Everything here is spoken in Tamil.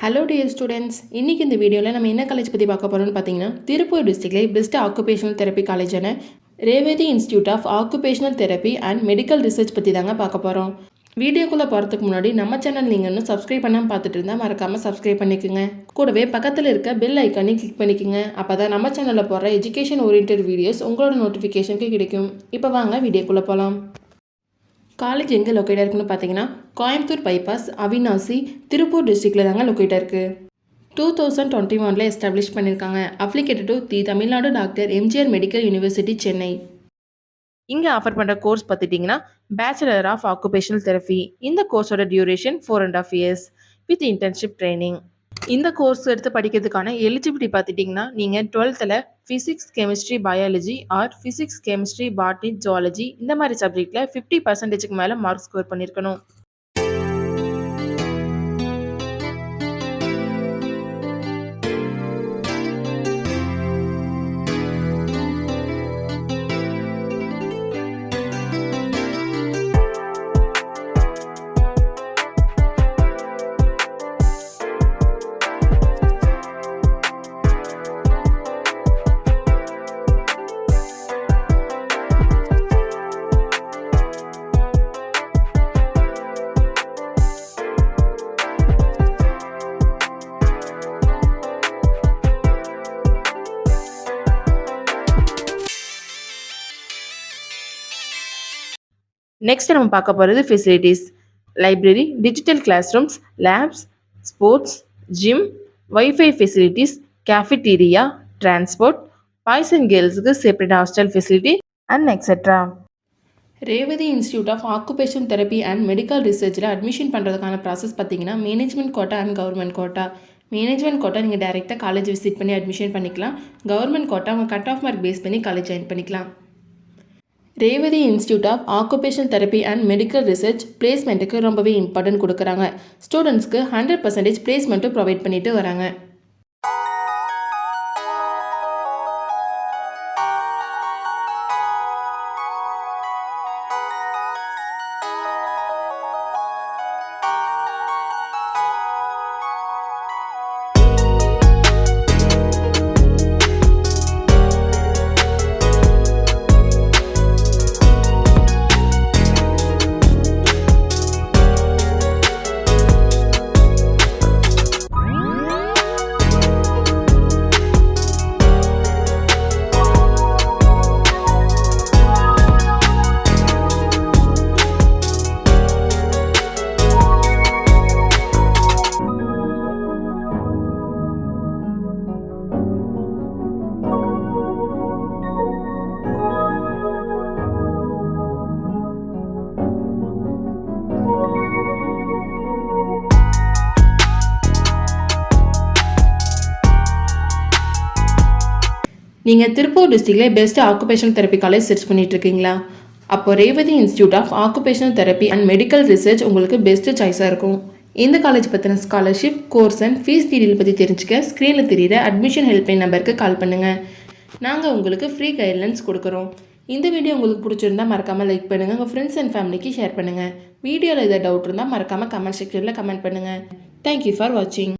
ஹலோ டியர் ஸ்டூடெண்ட்ஸ், இன்றைக்கி இந்த வீடியோவில் நம்ம என்ன காலேஜ் பற்றி பார்க்க போகிறோம்னு பார்த்தீங்கன்னா, திருப்பூர் டிஸ்ட்ரிக்ட்லேயே பெஸ்ட் ஆக்குபேஷனல் தெரப்பி காலேஜான Revathi institute of occupational therapy and medical research பற்றி தாங்க பார்க்க போகிறோம். வீடியோக்குள்ளே போகிறதுக்கு முன்னாடி நம்ம சேனல் நீங்கள் இன்னும் சப்ஸ்கிரைப் பண்ணாமல் பார்த்துட்டு இருந்தால் மறக்காமல் சப்ஸ்கிரைப் பண்ணிக்கோங்க. கூடவே பக்கத்தில் இருக்க பெல் ஐக்கானே கிளிக் பண்ணிக்கோங்க. அப்போ தான் நம்ம சேனலில் போடுற எஜுகேஷன் ஓரியன்டட் வீடியோஸ் உங்களோட நோட்டிஃபிகேஷனுக்கு கிடைக்கும். இப்போ வாங்க வீடியோக்குள்ளே போகலாம். காலேஜ் எங்கே லொக்கேட்டாக இருக்குன்னு பார்த்தீங்கன்னா, கோயம்புத்தூர் பைபாஸ், அவினாசி, திருப்பூர் டிஸ்ட்ரிக்டில் தாங்க லொக்கேட்டாக இருக்குது. 2021 எஸ்டாப்ளிஷ் பண்ணியிருக்காங்க. அப்ளிகேட்டட் to the Tamil Nadu doctor MGR medical university, Chennai. இங்கே ஆஃபர் பண்ணுற கோர்ஸ் பார்த்துட்டிங்கன்னா, பேச்சுலர் ஆஃப் ஆக்குபேஷனல் தெரப்பி. இந்த கோர்ஸோட duration 4.5 years with internship training. இந்த கோர்ஸ் எடுத்து படிக்கிறதுக்கான எலிஜிபிலிட்டி பார்த்துட்டிங்கன்னா, நீங்கள் 12th physics, chemistry, biology or physics, chemistry, botany, zoology இந்த மாதிரி சப்ஜெக்டில் 50% மேலே மார்க் ஸ்கோர் பண்ணியிருக்கணும். நெக்ஸ்ட் நம்ம பார்க்க போகிறது facilities. Library, digital class rooms, labs, sports, gym, wifi facilities, cafeteria, transport, boys and கேர்ள்ஸுக்கு separate hostel facility and et cetera. Revathi institute of occupation therapy and medical ரிசர்ச்சில் அட்மிஷன் பண்ணுறதுக்கான ப்ராசஸ் பார்த்தீங்கன்னா, management quota and government quota. Management quota நீங்கள் டைரெக்டாக காலேஜ் விசிட் பண்ணி அட்மிஷன் பண்ணிக்கலாம். கவர்மெண்ட் கோட்டா உங்கள் கட் ஆஃப் மார்க் பேஸ் பண்ணி காலேஜ் ஜாயின் பண்ணிக்கலாம். Revathi institute of occupational therapy and medical research பிளேஸ்மெண்ட்டுக்கு ரொம்பவே இம்பார்ட்டன்ட் கொடுக்குறாங்க. ஸ்டூடெண்ட்ஸ்க்கு 100% பிளேஸ்மெண்ட்டும் ப்ரொவைட் பண்ணிட்டு வராங்க. நீங்கள் திருப்பூர் டிஸ்ட்ரிக்ட்லேயே best occupational therapy college search பண்ணிட்டு இருக்கீங்களா? அப்போ Revathi institute of occupational therapy and medical research உங்களுக்கு பெஸ்ட் சாய்ஸாக இருக்கும். இந்த காலேஜ் பற்றின scholarship, course and fees detail பற்றி தெரிஞ்சுக்க ஸ்க்ரீனில் தெரிகிற அட்மிஷன் ஹெல்ப்லைன் நம்பருக்கு கால் பண்ணுங்கள். நாங்கள் உங்களுக்கு ஃப்ரீ கைட்லைன்ஸ் கொடுக்குறோம். இந்த வீடியோ உங்களுக்கு பிடிச்சிருந்தால் மறக்காமல் லைக் பண்ணுங்கள். உங்கள் ஃப்ரெண்ட்ஸ் அண்ட் ஃபேமிலிக்கு ஷேர் பண்ணுங்கள். வீடியோவில் எதாவது டவுட் இருந்தால் மறக்காமல் கமெண்ட் செக்ஷனில் கமெண்ட் பண்ணுங்கள். தேங்க்யூ ஃபார் வாட்சிங்.